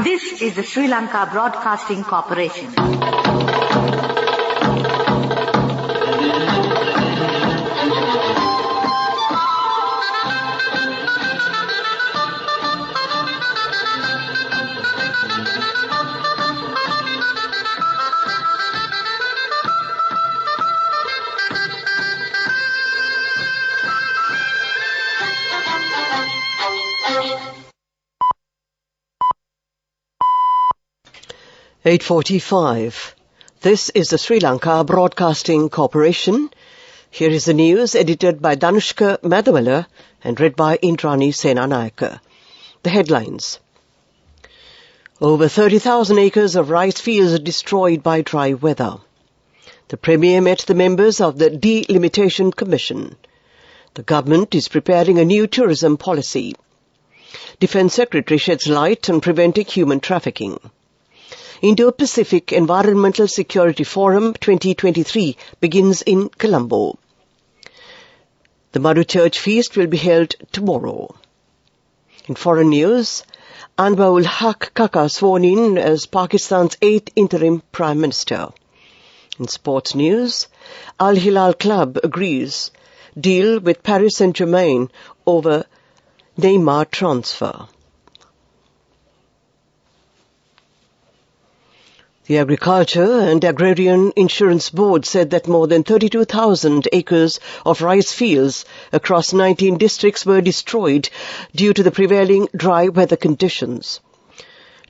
This is the Sri Lanka Broadcasting Corporation. (8:45). This is the Sri Lanka Broadcasting Corporation. Here is the news edited by Danushka Madhawala and read by Indrani Senanayaka. The headlines. Over 30,000 acres of rice fields destroyed by dry weather. The Premier met the members of the Delimitation Commission. The government is preparing a new tourism policy. Defence Secretary sheds light on preventing human trafficking. Indo-Pacific Environmental Security Forum 2023 begins in Colombo. The Madhu Church feast will be held tomorrow. In foreign news, Anwarul Haq Kaka sworn in as Pakistan's 8th interim Prime Minister. In sports news, Al Hilal Club agrees deal with Paris Saint-Germain over Neymar transfer. The Agriculture and Agrarian Insurance Board said that more than 32,000 acres of rice fields across 19 districts were destroyed due to the prevailing dry weather conditions.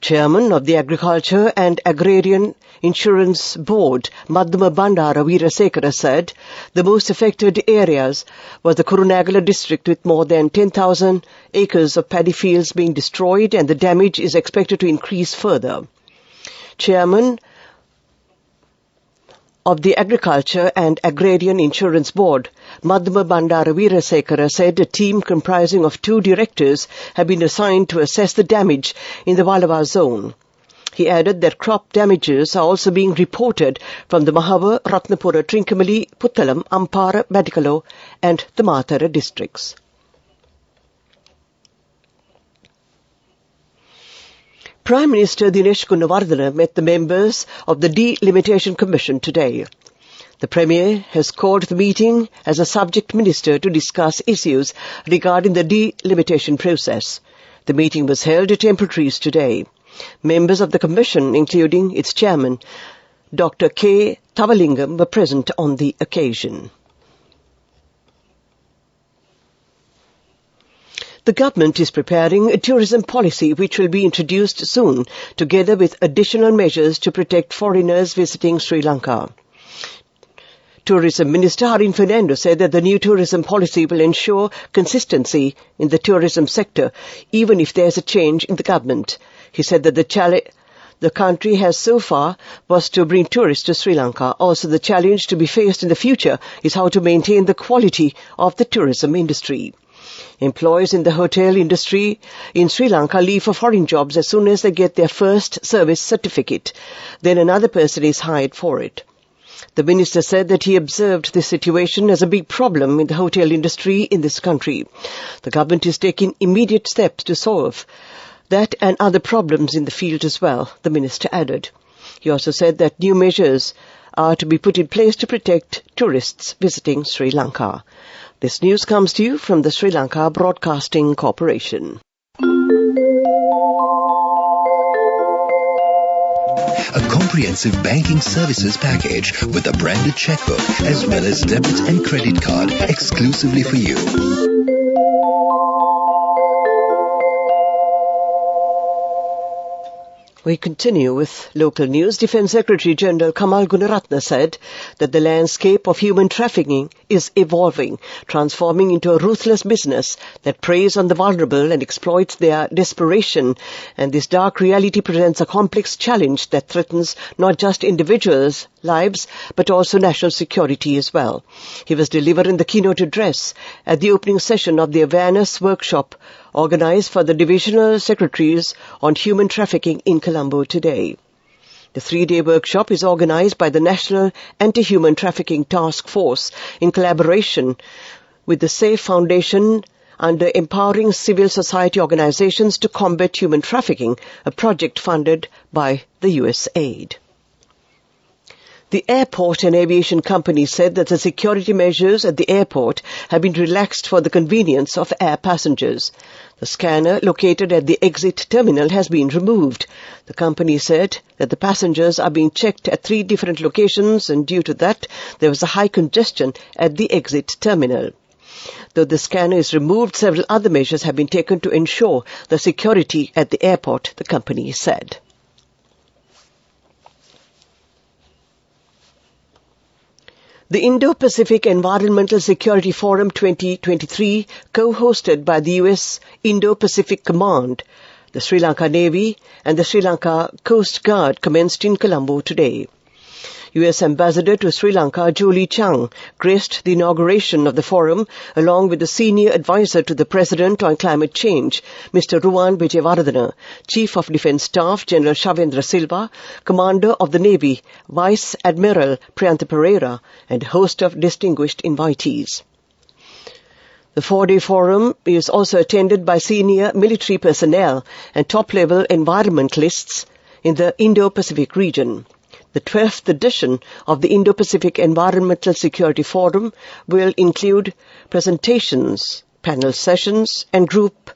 Chairman of the Agriculture and Agrarian Insurance Board, Madhuma Bandara Veerasekara, said the most affected areas was the Kurunegala district, with more than 10,000 acres of paddy fields being destroyed, and the damage is expected to increase further. Chairman of the Agriculture and Agrarian Insurance Board, Madhuma Bandara Veerasekara, said a team comprising of 2 directors have been assigned to assess the damage in the Walava zone. He added that crop damages are also being reported from the Mahava, Ratnapura, Trincomalee, Puttalam, Ampara, Madikalo and the Matara districts. Prime Minister Dinesh Gunawardena met the members of the Delimitation Commission today. The Premier has called the meeting as a subject minister to discuss issues regarding the delimitation process. The meeting was held at Temperaries today. Members of the Commission, including its chairman, Dr. K. Thavalingam, were present on the occasion. The government is preparing a tourism policy which will be introduced soon, together with additional measures to protect foreigners visiting Sri Lanka. Tourism Minister Harin Fernando said that the new tourism policy will ensure consistency in the tourism sector, even if there is a change in the government. He said that the country has so far was to bring tourists to Sri Lanka. Also, the challenge to be faced in the future is how to maintain the quality of the tourism industry. Employees in the hotel industry in Sri Lanka leave for foreign jobs as soon as they get their first service certificate. Then another person is hired for it. The minister said that he observed this situation as a big problem in the hotel industry in this country. The government is taking immediate steps to solve that and other problems in the field as well, the minister added. He also said that new measures are to be put in place to protect tourists visiting Sri Lanka. This news comes to you from the Sri Lanka Broadcasting Corporation. A comprehensive banking services package with a branded checkbook as well as debit and credit card exclusively for you. We continue with local news. Defence Secretary General Kamal Gunaratne said that the landscape of human trafficking is evolving, transforming into a ruthless business that preys on the vulnerable and exploits their desperation. And this dark reality presents a complex challenge that threatens not just individuals' lives, but also national security as well. He was delivering the keynote address at the opening session of the awareness workshop organized for the Divisional Secretaries on Human Trafficking in Colombo today. The 3-day workshop is organized by the National Anti-Human Trafficking Task Force in collaboration with the SAFE Foundation under Empowering Civil Society Organizations to Combat Human Trafficking, a project funded by the USAID. The airport and aviation company said that the security measures at the airport have been relaxed for the convenience of air passengers. The scanner located at the exit terminal has been removed. The company said that the passengers are being checked at 3 different locations, and due to that, there was a high congestion at the exit terminal. Though the scanner is removed, several other measures have been taken to ensure the security at the airport, the company said. The Indo-Pacific Environmental Security Forum 2023, co-hosted by the U.S. Indo-Pacific Command, the Sri Lanka Navy and the Sri Lanka Coast Guard, commenced in Colombo today. U.S. Ambassador to Sri Lanka, Julie Chang, graced the inauguration of the forum along with the senior advisor to the President on climate change, Mr. Ruwan Wijewardena, Chief of Defence Staff, General Shavendra Silva, Commander of the Navy, Vice Admiral Priyantha Pereira, and a host of distinguished invitees. The 4-day forum is also attended by senior military personnel and top-level environmentalists in the Indo-Pacific region. The 12th edition of the Indo-Pacific Environmental Security Forum will include presentations, panel sessions, and group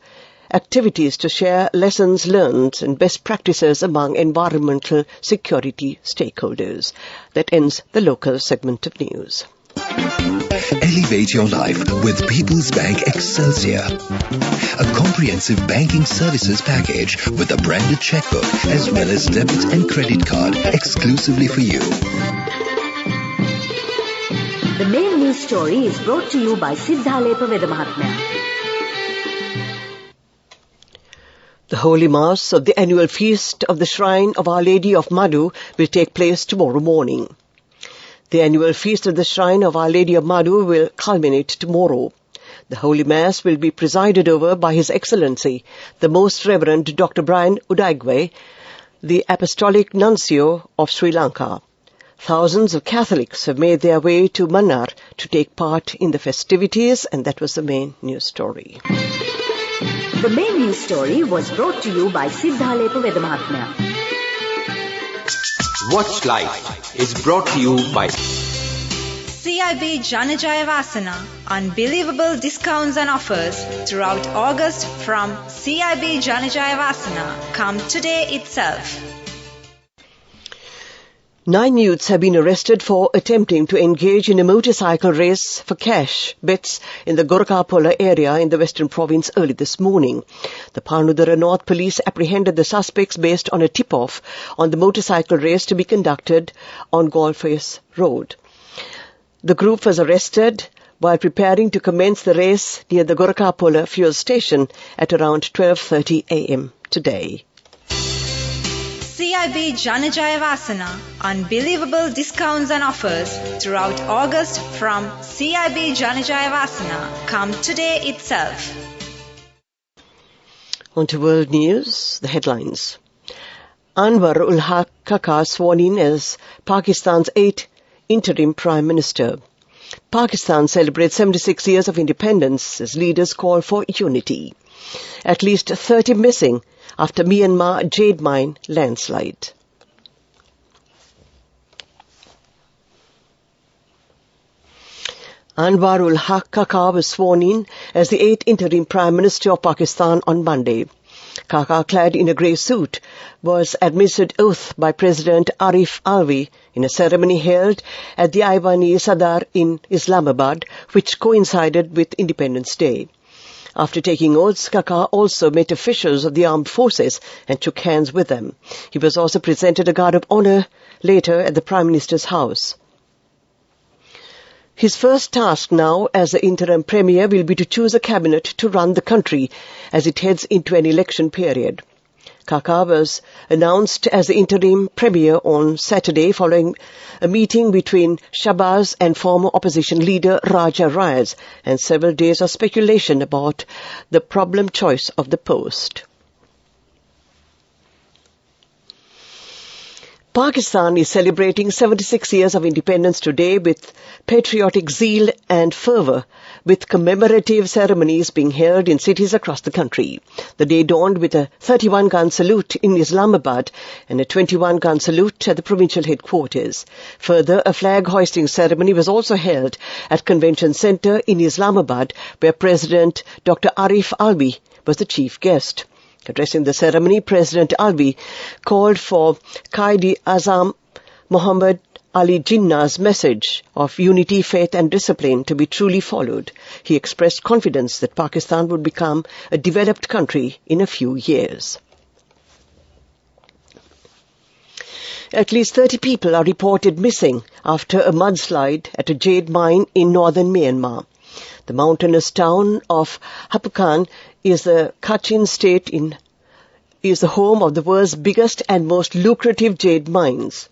activities to share lessons learned and best practices among environmental security stakeholders. That ends the local segment of news. Elevate your life with People's Bank Excelsior. A comprehensive banking services package with a branded checkbook as well as debit and credit card exclusively for you. The main news story is brought to you by Siddhalepa Vedamahatmya. The Holy Mass of the annual feast of the Shrine of Our Lady of Madhu will take place tomorrow morning. The annual feast of the Shrine of Our Lady of Madhu will culminate tomorrow. The Holy Mass will be presided over by His Excellency, the Most Reverend Dr. Brian Udaigwe, the Apostolic Nuncio of Sri Lanka. Thousands of Catholics have made their way to Mannar to take part in the festivities, and that was the main news story. The main news story was brought to you by Siddhalepa Vedamahatmya. Watch Life is brought to you by CIB Janajaya Vasana. Unbelievable discounts and offers throughout August from CIB Janajaya Vasana. Come today itself. 9 youths have been arrested for attempting to engage in a motorcycle race for cash bets in the Gorkhapola area in the Western Province early this morning. The Panudara North Police apprehended the suspects based on a tip-off on the motorcycle race to be conducted on Golface Road. The group was arrested while preparing to commence the race near the Gorkhapola fuel station at around 12:30 a.m. today. CIB Janajaya Vasana. Unbelievable discounts and offers throughout August from CIB Janajaya Vasana. Come today itself. On to world news, the headlines. Anwar ul Haq Kaka sworn in as Pakistan's 8th interim Prime Minister. Pakistan celebrates 76 years of independence as leaders call for unity. At least 30 missing after Myanmar jade mine landslide. Anwar ul Haq Kaka was sworn in as the 8th interim Prime Minister of Pakistan on Monday. Kaka, clad in a grey suit, was administered oath by President Arif Alvi in a ceremony held at the Aivani Sadar in Islamabad, which coincided with Independence Day. After taking oaths, Kaka also met officials of the armed forces and shook hands with them. He was also presented a guard of honour later at the Prime Minister's house. His first task now as the interim premier will be to choose a cabinet to run the country as it heads into an election period. Kaka was announced as the interim premier on Saturday following a meeting between Shahbaz and former opposition leader Raja Riaz and several days of speculation about the problem choice of the post. Pakistan is celebrating 76 years of independence today with patriotic zeal and fervour, with commemorative ceremonies being held in cities across the country. The day dawned with a 31-gun salute in Islamabad and a 21-gun salute at the provincial headquarters. Further, a flag-hoisting ceremony was also held at Convention Centre in Islamabad, where President Dr. Arif Alvi was the chief guest. Addressing the ceremony, President Alvi called for Qaid-e-Azam Muhammad Ali Jinnah's message of unity, faith and discipline to be truly followed. He expressed confidence that Pakistan would become a developed country in a few years. At least 30 people are reported missing after a mudslide at a jade mine in northern Myanmar. The mountainous town of Hapukan is the Kachin state is the home of the world's biggest and most lucrative jade mines.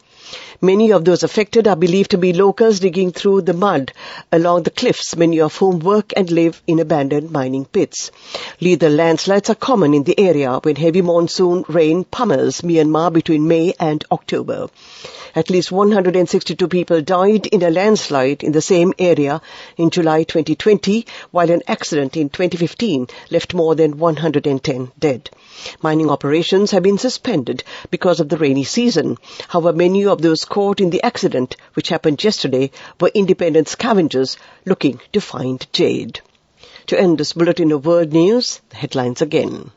Many of those affected are believed to be locals digging through the mud along the cliffs, many of whom work and live in abandoned mining pits. Lethal landslides are common in the area when heavy monsoon rain pummels Myanmar between May and October. At least 162 people died in a landslide in the same area in July 2020, while an accident in 2015 left more than 110 dead. Mining operations have been suspended because of the rainy season. However, many of those caught in the accident, which happened yesterday, were independent scavengers looking to find jade. To end this bulletin of world news, the headlines again.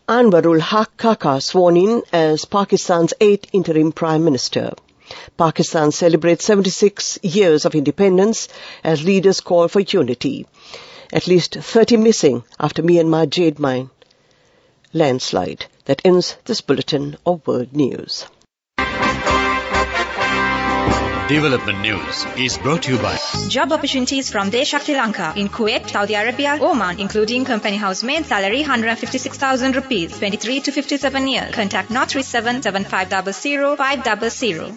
Anwarul Haq Khaka sworn in as Pakistan's 8th interim Prime Minister. Pakistan celebrates 76 years of independence as leaders call for unity. At least 30 missing after Myanmar jade mine landslide. That ends this bulletin of world news. Development News is brought to you by Job opportunities from Deshakti Lanka in Kuwait, Saudi Arabia, Oman, including company housemaid, salary 156,000 rupees, 23 to 57 years. Contact 037 7500 500.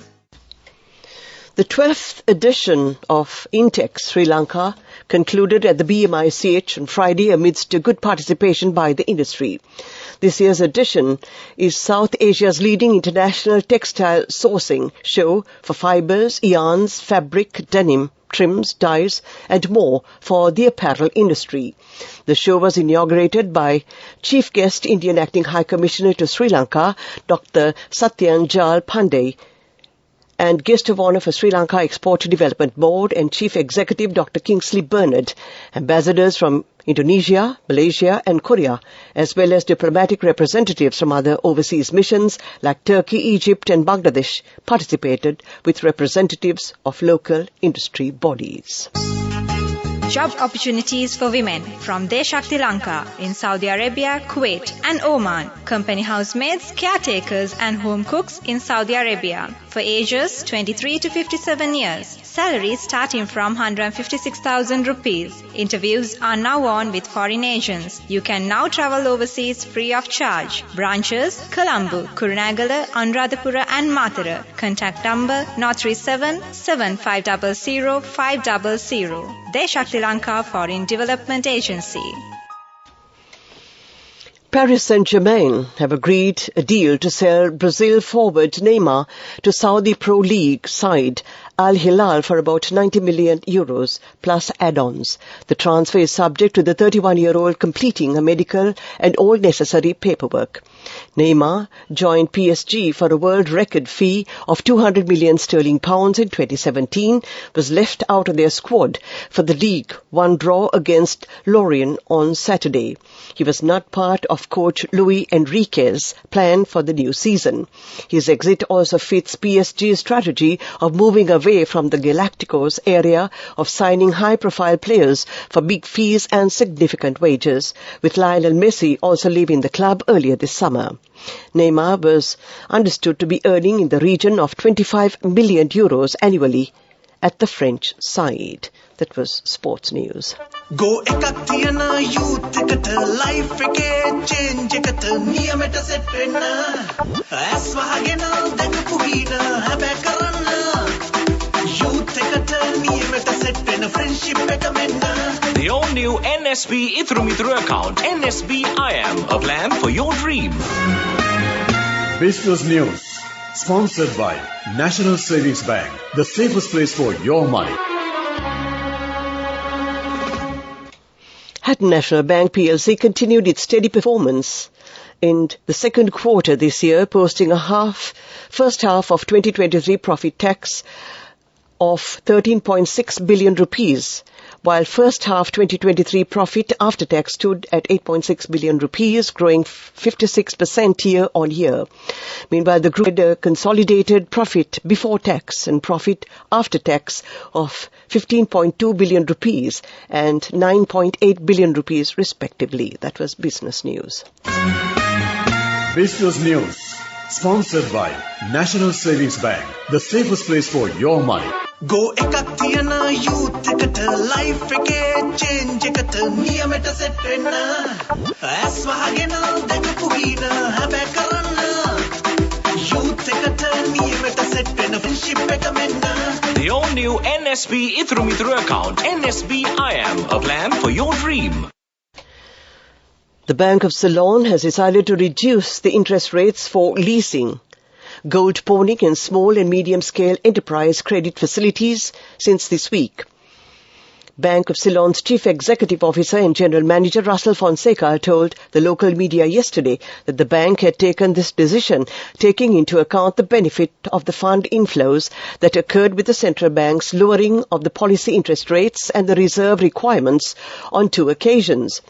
The 12th edition of Intex Sri Lanka concluded at the BMICH on Friday amidst good participation by the industry. This year's edition is South Asia's leading international textile sourcing show for fibers, yarns, fabric, denim, trims, dyes and more for the apparel industry. The show was inaugurated by Chief Guest Indian Acting High Commissioner to Sri Lanka, Dr. Satyan Jal Pandey, and Guest of Honour for Sri Lanka Export Development Board and Chief Executive Dr. Kingsley Bernard, ambassadors from Indonesia, Malaysia and Korea, as well as diplomatic representatives from other overseas missions like Turkey, Egypt and Bangladesh participated with representatives of local industry bodies. Job opportunities for women from Deshakti Lanka in Saudi Arabia, Kuwait and Oman. Company housemaids, caretakers and home cooks in Saudi Arabia for ages 23 to 57 years. Salaries starting from 156,000 rupees. Interviews are now on with foreign agents. You can now travel overseas free of charge. Branches, Colombo, Kurunegala, Anuradhapura and Matara. Contact number 037 7500 500. Deshakti Lanka Foreign Development Agency. Paris Saint-Germain have agreed a deal to sell Brazil forward Neymar to Saudi Pro League side Al Hilal for about 90 million euros plus add-ons. The transfer is subject to the 31-year-old completing a medical and all necessary paperwork. Neymar joined PSG for a world record fee of 200 million sterling pounds in 2017, was left out of their squad for the League One draw against Lorient on Saturday. He was not part of coach Luis Enrique's plan for the new season. His exit also fits PSG's strategy of moving away from the Galacticos area of signing high-profile players for big fees and significant wages, with Lionel Messi also leaving the club earlier this summer. Neymar was understood to be earning in the region of 25 million euros annually at the French side. That was sports news. Go ekaktiana youth කට life එකේ change එකට නියමෙට set වෙන්න ඇස් වහගෙන දැකපු වීන හැබැයි කරන්න youth එකට නියමෙට set වෙන friendship එක මෙන්න. The all new NSB Ithru Mithru account, NSB I Am, a plan for your dream. Business News, sponsored by National Savings Bank, the safest place for your money. Hatton National Bank PLC continued its steady performance in the second quarter this year, posting first half of 2023 profit tax of 13.6 billion rupees, while first half 2023 profit after tax stood at 8.6 billion rupees, growing 56% year on year. Meanwhile, the group had a consolidated profit before tax and profit after tax of 15.2 billion rupees and 9.8 billion rupees respectively. That was Business News. Business News, sponsored by National Savings Bank, the safest place for your money. Go ekak tiyana youth ekata life ekේ change ekata niyameta set wenna as wahagena dakapu hina habe karanna youth ekata niyameta set wenna friendship එක menna. The all new NSB Itru account, NSB IM, a plan for your dream. The Bank of Ceylon has decided to reduce the interest rates for leasing, gold pawning and small and medium-scale enterprise credit facilities since this week. Bank of Ceylon's Chief Executive Officer and General Manager Russell Fonseca told the local media yesterday that the bank had taken this decision, taking into account the benefit of the fund inflows that occurred with the central bank's lowering of the policy interest rates and the reserve requirements on 2 occasions.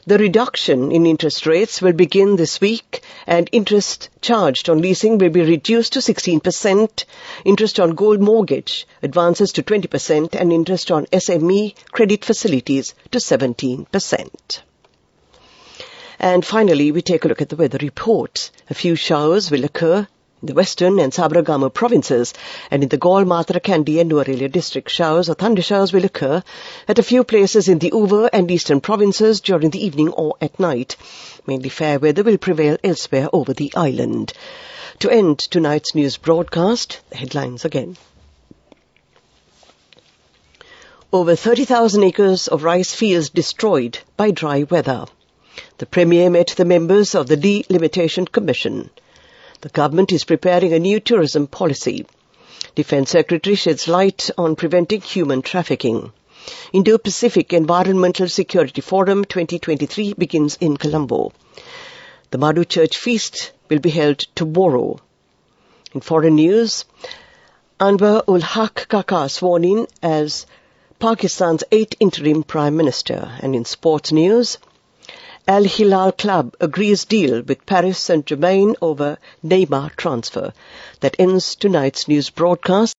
The reduction in interest rates will begin this week, and interest charged on leasing will be reduced to 16%, interest on gold mortgage advances to 20%, and interest on SME credit facilities to 17%. And finally, we take a look at the weather report. A few showers will occur in the western and Sabaragama provinces, and in the Gaul, Matra, Kandy and Nuwara district, showers or thundershowers will occur at a few places in the Uva and eastern provinces during the evening or at night. Mainly fair weather will prevail elsewhere over the island. To end tonight's news broadcast, the headlines again. Over 30,000 acres of rice fields destroyed by dry weather. The Premier met the members of the Delimitation Commission. The government is preparing a new tourism policy. Defence Secretary sheds light on preventing human trafficking. Indo-Pacific Environmental Security Forum 2023 begins in Colombo. The Madhu Church Feast will be held tomorrow. In foreign news, Anwar ul Haq Kaka sworn in as Pakistan's 8th interim Prime Minister. And in sports news, Al Hilal Club agrees deal with Paris Saint-Germain over Neymar transfer. That ends tonight's news broadcast.